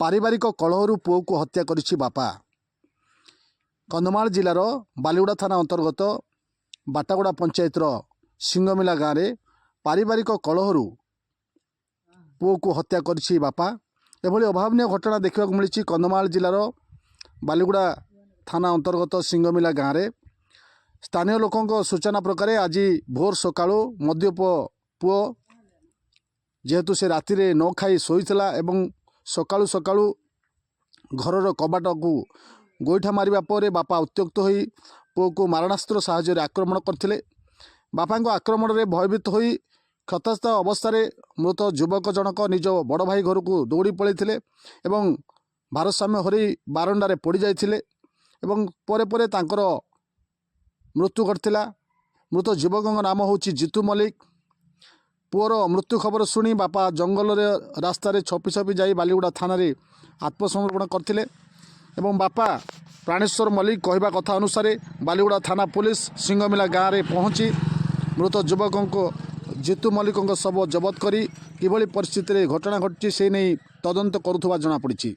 पारिवारिक कलहरु पुओ को हत्या करिछि बापा। कंधमाल जिलार बालीगुड़ा थाना अंतर्गत बाटागुड़ा पंचायतर सिंगमिला गाँव में पारिवारिक कलहरु पुओ को हत्या करिछि बापा। एभली अभावनीय घटना देखा मिली कंधमाल जिलार बालीगुड़ा थाना अंतर्गत सिंगमिला गाँव में स्थानीय लोकों सूचना प्रकार आज भोर सकाळु मद्यप पुओ जेहेतु से राति रे न खाई शोइथिला एवं सकाळु सकाळु घरर कबाट को गोईठा मारिबा परे बापा उत्त्यक्त होई पुओ को मारणास्त्र साहाय्य आक्रमण करथिले। बापा को आक्रमण रे भयभीत होई क्षतस्थ अवस्था मृत युवक जनक निज बड़ भाई घर को दौड़ी पड़े एवं भारसाम्य हरई बारंडारे पड़ जाइथिले एवं परे परे तांकर मृत्यु घटला। मृत युवक नाम हूँ जितू मल्लिक। पुअर मृत्यु खबर शुणी बापा जंगल रास्ता छपी छपी जाई बालीगुड़ा थाना रे आत्मसमर्पण करथिले एवं बापा प्राणेश्वर मल्लिक कहवा कथा अनुसार बालीगुड़ा थाना पुलिस सिंगमिला गाँव में पहुँची मृत युवक जितू मल्लिक शव जबत करी किभली परिस्थिति घटना घटी से नहीं तदंत करुवा जनापड़ी।